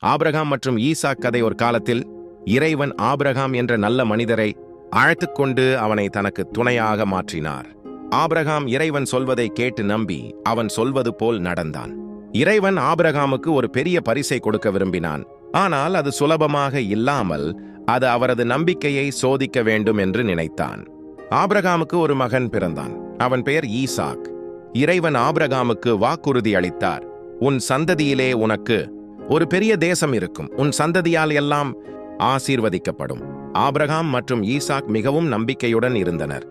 Abraham மற்றும் ஈசாக் கதை. ஒரு காலத்தில் இறைவன் ஆபிரகாம் என்ற நல்ல மனிதரை அழைத்துக் கொண்டு அவனை தனக்கு துணையாக மாற்றினார். ஆபிரகாம் இறைவன் சொல்வதை கேட்டு நம்பி அவன் சொல்வது போல் நடந்தான். இறைவன் ஆபிரகாமுக்கு ஒரு பெரிய பரிசை கொடுக்க விரும்பினான். ஆனால் அது சுலபமாக இல்லாமல் அது அவரது நம்பிக்கையை சோதிக்க வேண்டும் என்று நினைத்தான். ஆபிரகாமுக்கு ஒரு மகன் பிறந்தான். அவன் பெயர் ஈசாக். இறைவன் ஆபிரகாமுக்கு வாக்குறுதி அளித்தார். உன் சந்ததியிலே உனக்கு ஒரு பெரிய தேசம் இருக்கும், உன் சந்ததியால் எல்லாம் ஆசீர்வதிக்கப்படும். ஆபிரகாம் மற்றும் ஈசாக் மிகவும் நம்பிக்கையுடன் இருந்தனர்.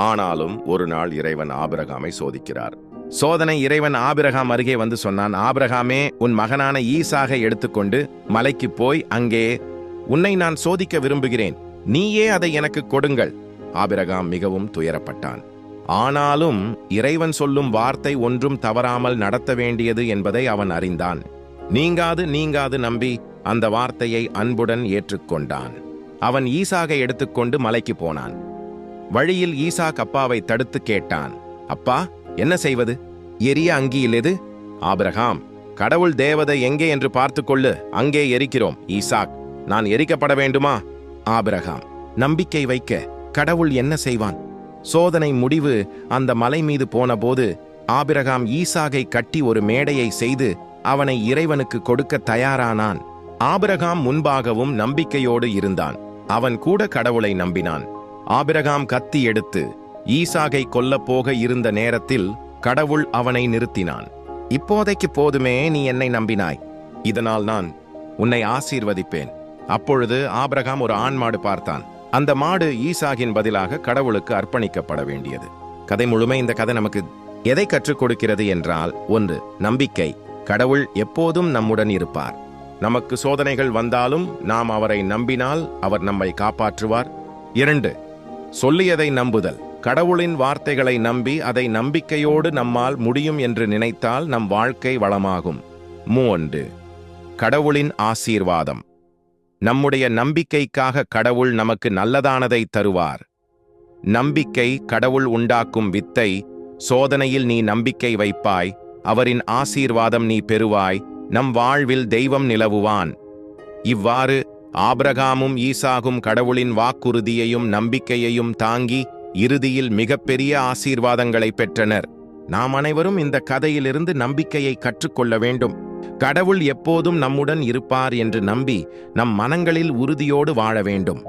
ஆனாலும் ஒரு நாள் இறைவன் ஆபிரகாமை சோதிக்கிறார். சோதனை. இறைவன் ஆபிரகாம் அருகே வந்து சொன்னான், ஆபிரகாமே, உன் மகனான ஈசாகை எடுத்துக்கொண்டு மலைக்கு போய் அங்கே உன்னை நான் சோதிக்க விரும்புகிறேன், நீயே அதை எனக்கு கொடுங்கள். ஆபிரகாம் மிகவும் துயரப்பட்டான். ஆனாலும் இறைவன் சொல்லும் வார்த்தை ஒன்றும் தவறாமல் நடத்த வேண்டியது என்பதை அவன் அறிந்தான். நீங்காது நம்பி அந்த வார்த்தையை அன்புடன் ஏற்றுக்கொண்டான். அவன் ஈசாகை எடுத்துக்கொண்டு மலைக்கு போனான். வழியில் ஈசாக் அப்பாவை தடுத்து கேட்டான், அப்பா, என்ன செய்வது? எரிய அங்கியில் எது? ஆபிரகாம், கடவுள் தேவதை எங்கே என்று பார்த்துக்கொள்ளு, அங்கே எரிக்கிறோம். ஈசாக், நான் எரிக்கப்பட வேண்டுமா? ஆபிரகாம், நம்பிக்கை வைக்க கடவுள் என்ன செய்வான்? சோதனை முடிவு. அந்த மலை மீது போன போது ஆபிரகாம் ஈசாகை கட்டி ஒரு மேடையை செய்து அவனை இறைவனுக்கு கொடுக்க தயாரானான். ஆபிரகாம் முன்பாகவும் நம்பிக்கையோடு இருந்தான். அவன் கூட கடவுளை நம்பினான். ஆபிரகாம் கத்தி எடுத்து ஈசாகை கொல்லப் போக இருந்த நேரத்தில் கடவுள் அவனை நிறுத்தினான். இப்போதைக்கு போதுமே, நீ என்னை நம்பினாய், இதனால் நான் உன்னை ஆசீர்வதிப்பேன். அப்பொழுது ஆபிரகாம் ஒரு ஆண் மாடு பார்த்தான். அந்த மாடு ஈசாகின் பதிலாக கடவுளுக்கு அர்ப்பணிக்கப்பட வேண்டியது. கதை முழுமை. இந்த கதை நமக்கு எதை கற்றுக் கொடுக்கிறது என்றால், 1. நம்பிக்கை. கடவுள் எப்போதும் நம்முடன் இருப்பார். நமக்கு சோதனைகள் வந்தாலும் நாம் அவரை நம்பினால் அவர் நம்மை காப்பாற்றுவார். 2. சொல்லியதை நம்புதல். கடவுளின் வார்த்தைகளை நம்பி அதை நம்பிக்கையோடு நம்மால் முடியும் என்று நினைத்தால் நம் வாழ்க்கை வளமாகும். 3. கடவுளின் ஆசீர்வாதம். நம்முடைய நம்பிக்கைக்காக கடவுள் நமக்கு நல்லதானதை தருவார். நம்பிக்கை கடவுள் உண்டாக்கும் வித்தை. சோதனையில் நீ நம்பிக்கை வைப்பாய், அவரின் ஆசீர்வாதம் நீ பெறுவாய், நம் வாழ்வில் தெய்வம் நிலவுவான். இவ்வாறு ஆபிரகாமும் ஈசாகும் கடவுளின் வாக்குறுதியையும் நம்பிக்கையையும் தாங்கி இறுதியில் மிகப்பெரிய ஆசீர்வாதங்களை பெற்றனர். நாம் அனைவரும் இந்த கதையிலிருந்து நம்பிக்கையை கற்றுக்கொள்ள வேண்டும். கடவுள் எப்போதும் நம்முடன் இருப்பார் என்று நம்பி நம் மனங்களில் உறுதியோடு வாழ வேண்டும்.